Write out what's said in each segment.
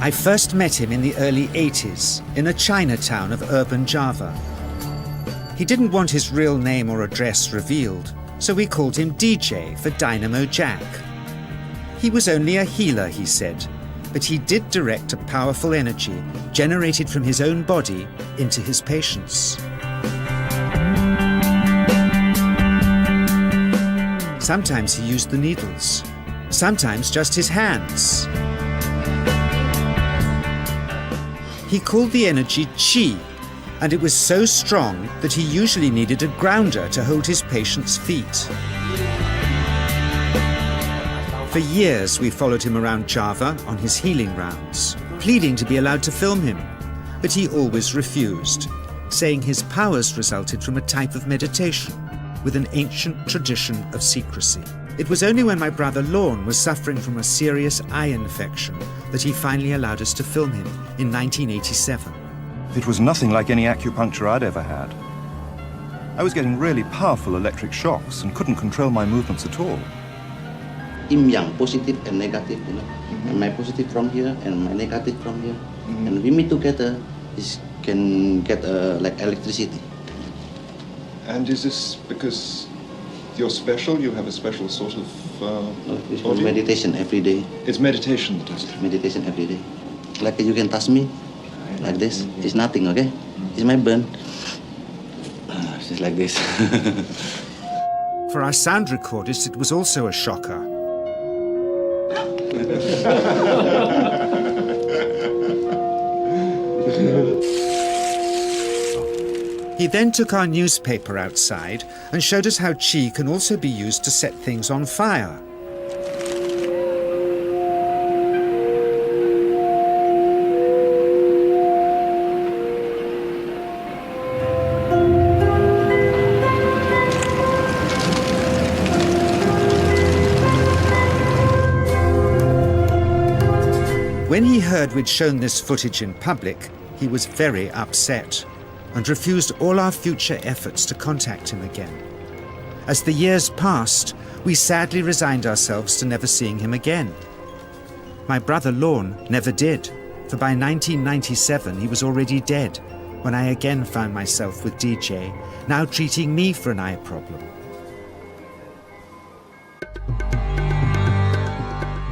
I first met him in the early 80s in a Chinatown of urban Java. He didn't want his real name or address revealed, so we called him DJ for Dynamo Jack. He was only a healer, he said, but he did direct a powerful energy generated from his own body into his patients. Sometimes he used the needles, sometimes just his hands. He called the energy Qi, and it was so strong that he usually needed a grounder to hold his patients' feet. For years we followed him around Java on his healing rounds, pleading to be allowed to film him, but he always refused, saying his powers resulted from a type of meditation with an ancient tradition of secrecy. It was only when my brother Lorne was suffering from a serious eye infection that he finally allowed us to film him in 1987. It was nothing like any acupuncture I'd ever had. I was getting really powerful electric shocks and couldn't control my movements at all. Yin yang, positive and negative, you know. And my positive from here and my negative from here. And we meet together, this can get like electricity. And is this because you're special? You have a special sort of It's meditation every day. It's meditation that does it? Meditation every day. Like you can touch me, like this. It's nothing, okay? It's my burn. It's like this. For our sound recordist, it was also a shocker. He then took our newspaper outside and showed us how Qi can also be used to set things on fire. When he heard we'd shown this footage in public, he was very upset and refused all our future efforts to contact him again. As the years passed, we sadly resigned ourselves to never seeing him again. My brother Lorne never did, for by 1997 he was already dead, when I again found myself with DJ, now treating me for an eye problem.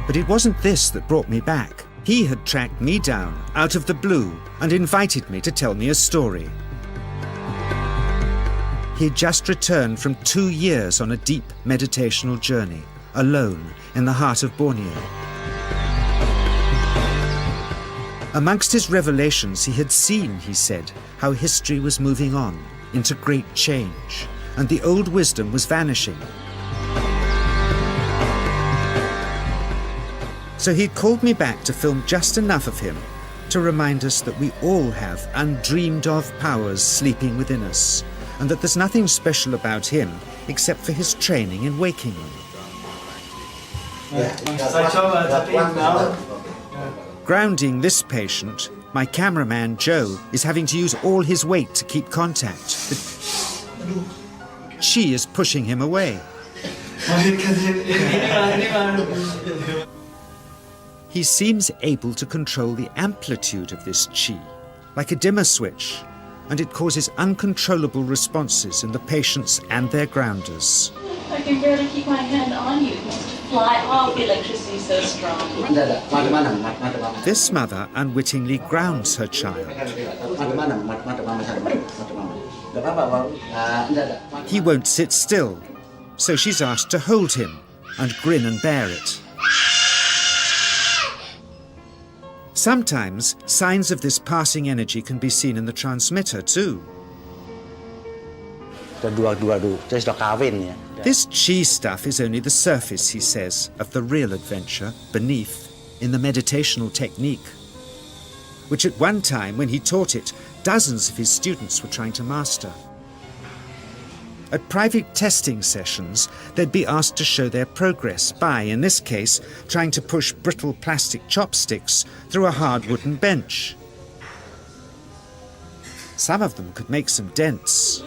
But it wasn't this that brought me back. He had tracked me down out of the blue and invited me to tell me a story. He'd just returned from 2 years on a deep meditational journey, alone in the heart of Borneo. Amongst his revelations, he had seen, he said, how history was moving on into great change, and the old wisdom was vanishing. So he'd called me back to film just enough of him to remind us that we all have undreamed of powers sleeping within us, and that there's nothing special about him except for his training in waking them. Grounding this patient, my cameraman Joe is having to use all his weight to keep contact. But Qi is pushing him away. He seems able to control the amplitude of this Qi, like a dimmer switch, and it causes uncontrollable responses in the patients and their grounders. I can barely keep my hand on you. It wants to fly off. The electricity is so strong. This mother unwittingly grounds her child. He won't sit still, so she's asked to hold him and grin and bear it. Sometimes, signs of this passing energy can be seen in the transmitter too. This Qi stuff is only the surface, he says, of the real adventure beneath, in the meditational technique, which at one time, when he taught it, dozens of his students were trying to master. At private testing sessions, they'd be asked to show their progress by, in this case, trying to push brittle plastic chopsticks through a hard wooden bench. Some of them could make some dents,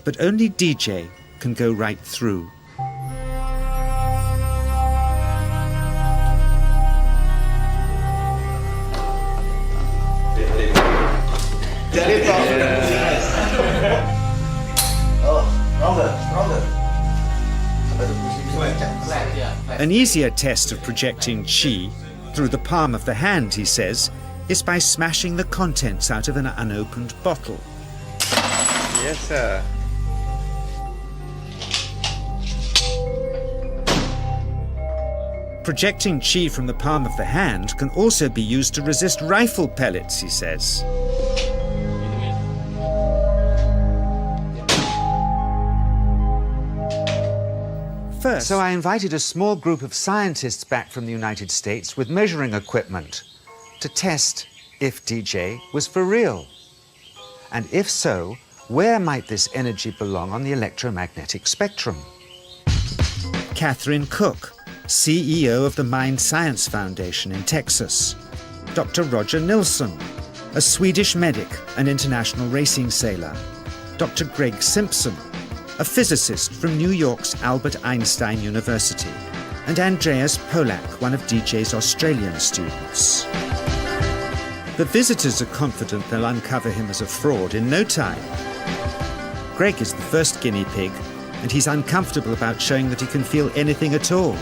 but only DJ can go right through. An easier test of projecting qi through the palm of the hand, he says, is by smashing the contents out of an unopened bottle. Yes, sir. Projecting qi from the palm of the hand can also be used to resist rifle pellets, he says. First, so I invited a small group of scientists back from the United States with measuring equipment to test if DJ was for real. And if so, where might this energy belong on the electromagnetic spectrum? Catherine Cook, CEO of the Mind Science Foundation in Texas. Dr. Roger Nilsson, a Swedish medic and international racing sailor. Dr. Greg Simpson, a physicist from New York's Albert Einstein University. And Andreas Polak, one of DJ's Australian students. The visitors are confident they'll uncover him as a fraud in no time. Greg is the first guinea pig, and he's uncomfortable about showing that he can feel anything at all.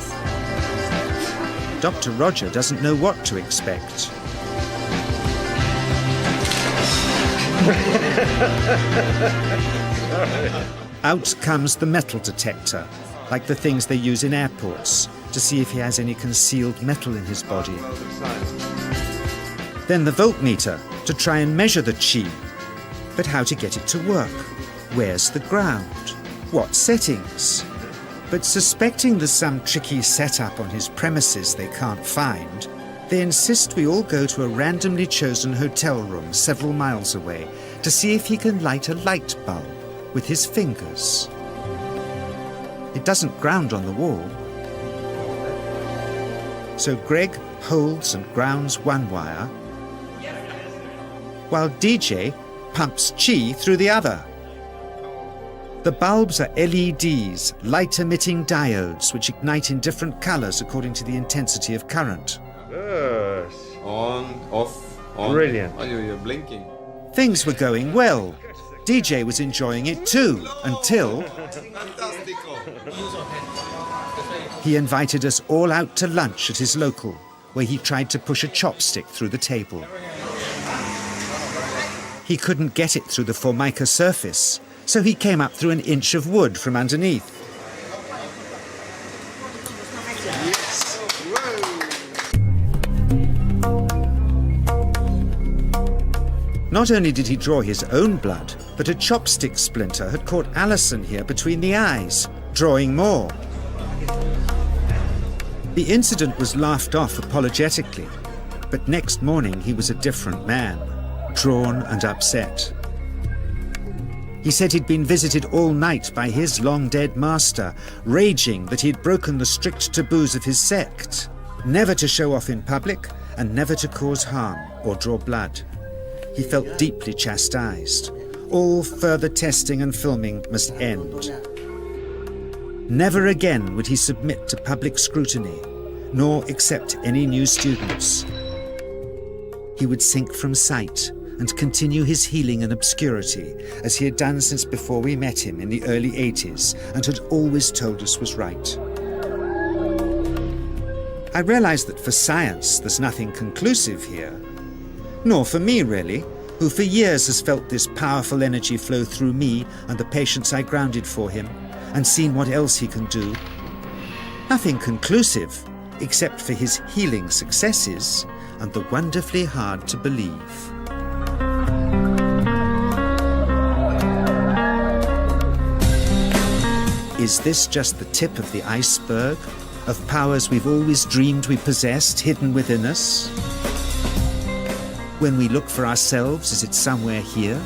Dr. Roger doesn't know what to expect. Out comes the metal detector, like the things they use in airports, to see if he has any concealed metal in his body. Then the voltmeter, to try and measure the qi. But how to get it to work? Where's the ground? What settings? But suspecting there's some tricky setup on his premises they can't find, they insist we all go to a randomly chosen hotel room several miles away to see if he can light a light bulb with his fingers. It doesn't ground on the wall. So Greg holds and grounds one wire, while DJ pumps qi through the other. The bulbs are LEDs, light-emitting diodes, which ignite in different colors according to the intensity of current. Yes. On, off, on. Brilliant. Oh, you're blinking. Things were going well. DJ was enjoying it too, until he invited us all out to lunch at his local, where he tried to push a chopstick through the table. He couldn't get it through the formica surface, so he came up through an inch of wood from underneath. Not only did he draw his own blood, but a chopstick splinter had caught Alison here between the eyes, drawing more. The incident was laughed off apologetically, but next morning he was a different man, drawn and upset. He said he'd been visited all night by his long-dead master, raging that he'd broken the strict taboos of his sect, never to show off in public and never to cause harm or draw blood. He felt deeply chastised. All further testing and filming must end. Never again would he submit to public scrutiny, nor accept any new students. He would sink from sight and continue his healing in obscurity, as he had done since before we met him in the early 80s and had always told us was right. I realized that for science there's nothing conclusive here, nor for me really, who for years has felt this powerful energy flow through me and the patients I grounded for him, and seen what else he can do. Nothing conclusive, except for his healing successes and the wonderfully hard to believe. Is this just the tip of the iceberg of powers we've always dreamed we possessed hidden within us? When we look for ourselves, is it somewhere here?